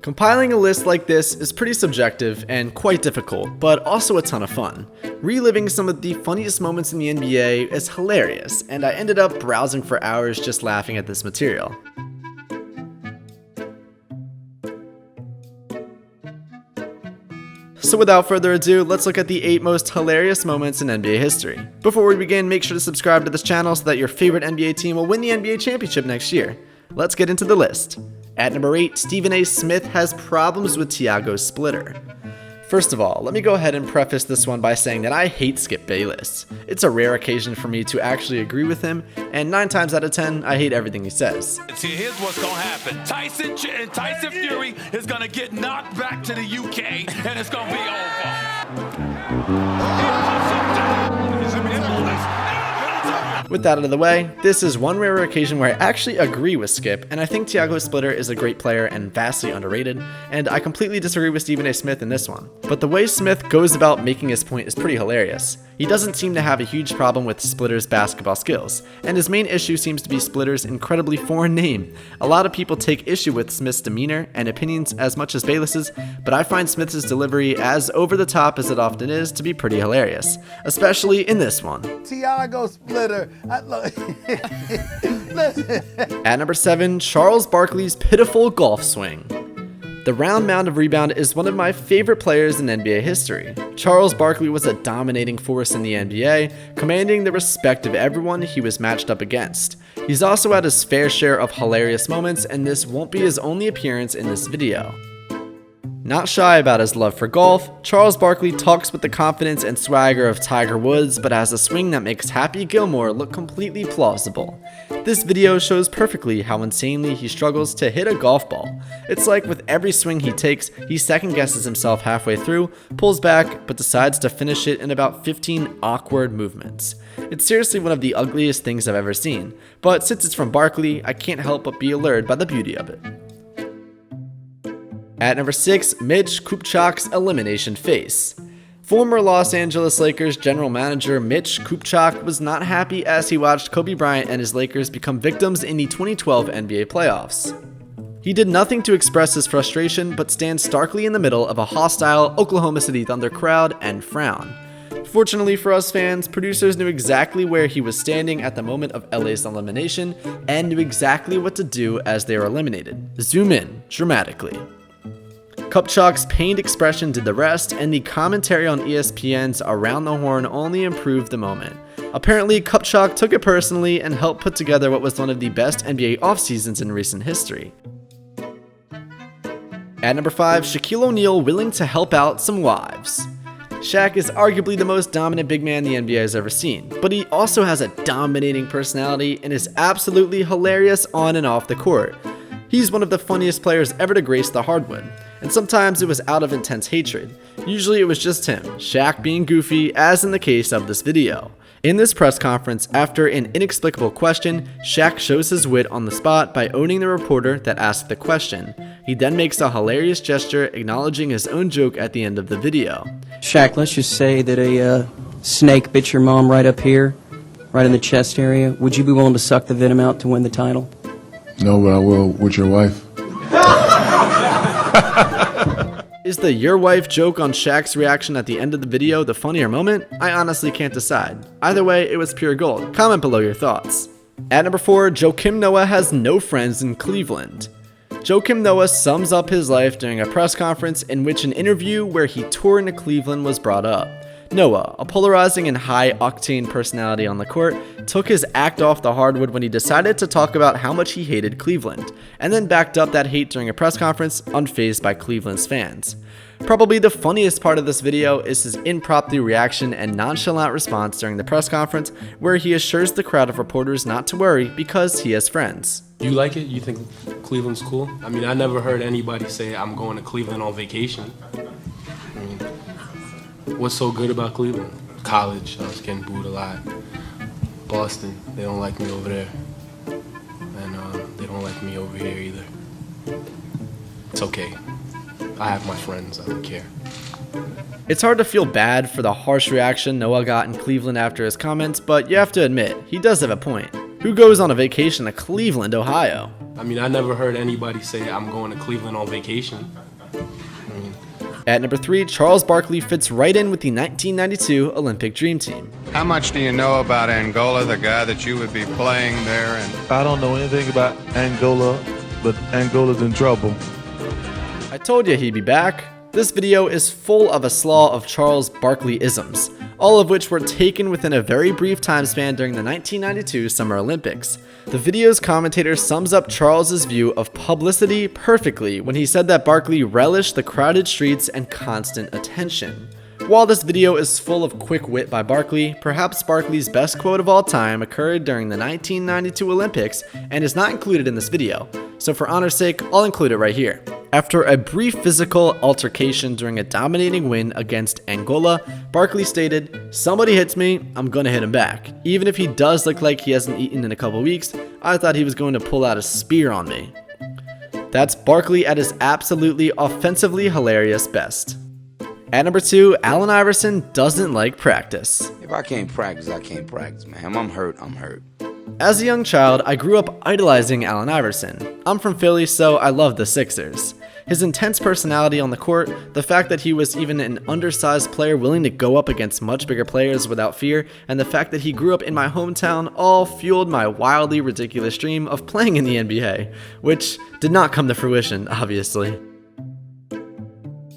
Compiling a list like this is pretty subjective and quite difficult, but also a ton of fun. Reliving some of the funniest moments in the NBA is hilarious, and I ended up browsing for hours just laughing at this material. So without further ado, let's look at the 8 most hilarious moments in NBA history. Before we begin, make sure to subscribe to this channel so that your favorite NBA team will win the NBA championship next year. Let's get into the list. At number 8, Stephen A. Smith has problems with Tiago's splitter. First of all, let me go ahead and preface this one by saying that I hate Skip Bayless. It's a rare occasion for me to actually agree with him, and 9 times out of 10, I hate everything he says. See, here's what's gonna happen. Tyson Fury is gonna get knocked back to the UK, and it's gonna be over. With that out of the way, this is one rare occasion where I actually agree with Skip, and I think Tiago Splitter is a great player and vastly underrated, and I completely disagree with Stephen A. Smith in this one. But the way Smith goes about making his point is pretty hilarious. He doesn't seem to have a huge problem with Splitter's basketball skills, and his main issue seems to be Splitter's incredibly foreign name. A lot of people take issue with Smith's demeanor and opinions as much as Bayless's, but I find Smith's delivery, as over the top as it often is, to be pretty hilarious, especially in this one. Tiago Splitter. At number 7, Charles Barkley's pitiful golf swing. The round mound of rebound is one of my favorite players in NBA history. Charles Barkley was a dominating force in the NBA, commanding the respect of everyone he was matched up against. He's also had his fair share of hilarious moments, and this won't be his only appearance in this video. Not shy about his love for golf, Charles Barkley talks with the confidence and swagger of Tiger Woods, but has a swing that makes Happy Gilmore look completely plausible. This video shows perfectly how insanely he struggles to hit a golf ball. It's like with every swing he takes, he second guesses himself halfway through, pulls back, but decides to finish it in about 15 awkward movements. It's seriously one of the ugliest things I've ever seen, but since it's from Barkley, I can't help but be allured by the beauty of it. At number 6, Mitch Kupchak's elimination face. Former Los Angeles Lakers general manager Mitch Kupchak was not happy as he watched Kobe Bryant and his Lakers become victims in the 2012 NBA playoffs. He did nothing to express his frustration, but stands starkly in the middle of a hostile Oklahoma City Thunder crowd and frown. Fortunately for us fans, producers knew exactly where he was standing at the moment of LA's elimination and knew exactly what to do as they were eliminated. Zoom in dramatically. Kupchak's pained expression did the rest, and the commentary on ESPN's Around the Horn only improved the moment. Apparently, Kupchak took it personally and helped put together what was one of the best NBA offseasons in recent history. At number 5, Shaquille O'Neal willing to help out some wives. Shaq is arguably the most dominant big man the NBA has ever seen, but he also has a dominating personality and is absolutely hilarious on and off the court. He's one of the funniest players ever to grace the hardwood, and sometimes it was out of intense hatred. Usually it was just him, Shaq being goofy, as in the case of this video. In this press conference, after an inexplicable question, Shaq shows his wit on the spot by owning the reporter that asked the question. He then makes a hilarious gesture acknowledging his own joke at the end of the video. Shaq, let's just say that a snake bit your mom right up here, right in the chest area. Would you be willing to suck the venom out to win the title? No, but I will with your wife. Is the "your wife" joke on Shaq's reaction at the end of the video the funnier moment? I honestly can't decide. Either way, it was pure gold. Comment below your thoughts. At number 4, Joakim Noah has no friends in Cleveland. Joakim Noah sums up his life during a press conference in which an interview where he toured into Cleveland was brought up. Noah, a polarizing and high-octane personality on the court, took his act off the hardwood when he decided to talk about how much he hated Cleveland, and then backed up that hate during a press conference, unfazed by Cleveland's fans. Probably the funniest part of this video is his impromptu reaction and nonchalant response during the press conference, where he assures the crowd of reporters not to worry because he has friends. You like it? You think Cleveland's cool? I mean, I never heard anybody say I'm going to Cleveland on vacation. I mean, what's so good about Cleveland? College, I was getting booed a lot. Boston, they don't like me over there. And they don't like me over here either. It's okay. I have my friends, I don't care. It's hard to feel bad for the harsh reaction Noah got in Cleveland after his comments, but you have to admit, he does have a point. Who goes on a vacation to Cleveland, Ohio? I mean, I never heard anybody say I'm going to Cleveland on vacation. At number 3, Charles Barkley fits right in with the 1992 Olympic Dream Team. How much do you know about Angola, the guy that you would be playing there? And I don't know anything about Angola, but Angola's in trouble. I told you he'd be back. This video is full of a slaw of Charles Barkley-isms, all of which were taken within a very brief time span during the 1992 Summer Olympics. The video's commentator sums up Charles's view of publicity perfectly when he said that Barkley relished the crowded streets and constant attention. While this video is full of quick wit by Barkley, perhaps Barkley's best quote of all time occurred during the 1992 Olympics and is not included in this video, so for honor's sake, I'll include it right here. After a brief physical altercation during a dominating win against Angola, Barkley stated, "Somebody hits me, I'm gonna hit him back. Even if he does look like he hasn't eaten in a couple weeks, I thought he was going to pull out a spear on me." That's Barkley at his absolutely offensively hilarious best. At number 2, Allen Iverson doesn't like practice. If I can't practice, I can't practice, man. If I'm hurt, I'm hurt. As a young child, I grew up idolizing Allen Iverson. I'm from Philly, so I love the Sixers. His intense personality on the court, the fact that he was even an undersized player willing to go up against much bigger players without fear, and the fact that he grew up in my hometown all fueled my wildly ridiculous dream of playing in the NBA, which did not come to fruition, obviously.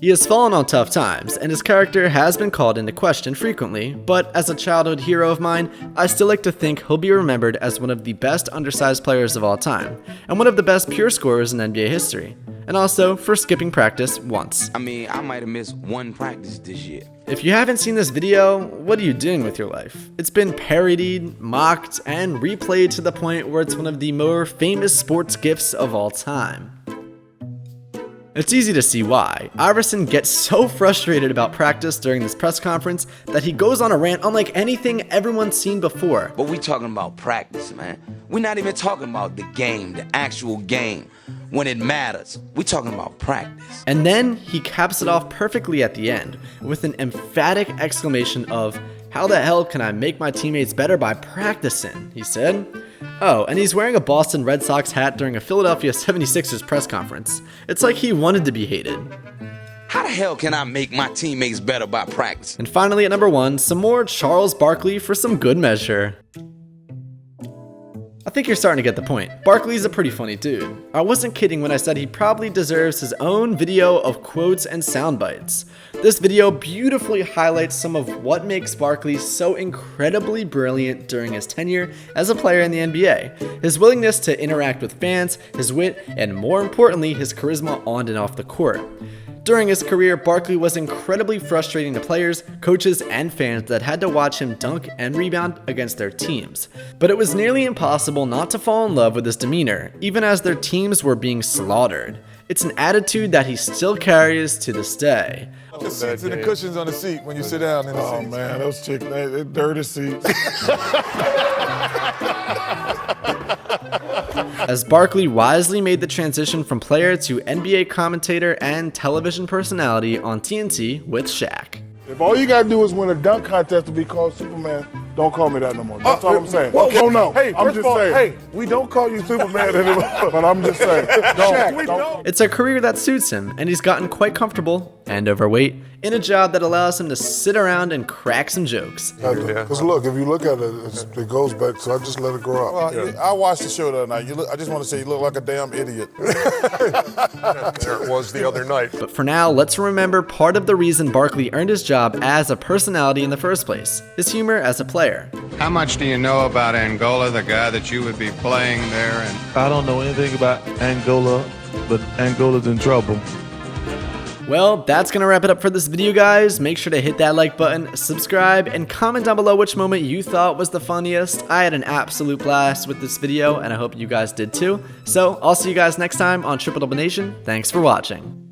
He has fallen on tough times, and his character has been called into question frequently, but as a childhood hero of mine, I still like to think he'll be remembered as one of the best undersized players of all time, and one of the best pure scorers in NBA history, and also for skipping practice once. I mean, I might have missed one practice this year. If you haven't seen this video, what are you doing with your life? It's been parodied, mocked, and replayed to the point where it's one of the more famous sports gifs of all time. It's easy to see why. Iverson gets so frustrated about practice during this press conference that he goes on a rant unlike anything everyone's seen before. But we talking about practice, man. We're not even talking about the game, the actual game, when it matters. We're talking about practice. And then he caps it off perfectly at the end with an emphatic exclamation of, "How the hell can I make my teammates better by practicing?" he said. Oh, and he's wearing a Boston Red Sox hat during a Philadelphia 76ers press conference. It's like he wanted to be hated. How the hell can I make my teammates better by practice? And finally at number 1, some more Charles Barkley for some good measure. I think you're starting to get the point. Barkley's a pretty funny dude. I wasn't kidding when I said he probably deserves his own video of quotes and sound bites. This video beautifully highlights some of what makes Barkley so incredibly brilliant during his tenure as a player in the NBA. His willingness to interact with fans, his wit, and more importantly, his charisma on and off the court. During his career, Barkley was incredibly frustrating to players, coaches, and fans that had to watch him dunk and rebound against their teams. But it was nearly impossible not to fall in love with his demeanor, even as their teams were being slaughtered. It's an attitude that he still carries to this day. The seats and the cushions on the seat when you sit down in the seats. Oh man, those chicks, they're dirty seats. As Barkley wisely made the transition from player to NBA commentator and television personality on TNT with Shaq. If all you gotta do is win a dunk contest to be called Superman, don't call me that no more. That's all I'm saying. Okay. Oh no, Hey, I'm just saying. hey, we don't call you Superman anymore. But I'm just saying. Don't. It's a career that suits him, and he's gotten quite comfortable and overweight in a job that allows him to sit around and crack some jokes. Because look, if you look at it, it goes back, so I just let it grow up. Well, I watched the show the other night. I just want to say you look like a damn idiot. There it was the other night. But for now, let's remember part of the reason Barkley earned his job as a personality in the first place, his humor as a player. how much do you know about Angola, the guy that you would be playing there? And I don't know anything about Angola, but Angola's in trouble. Well, that's going to wrap it up for this video, guys. Make sure to hit that like button, subscribe, and comment down below which moment you thought was the funniest. I had an absolute blast with this video, and I hope you guys did too. So, I'll see you guys next time on Triple Double Nation. Thanks for watching.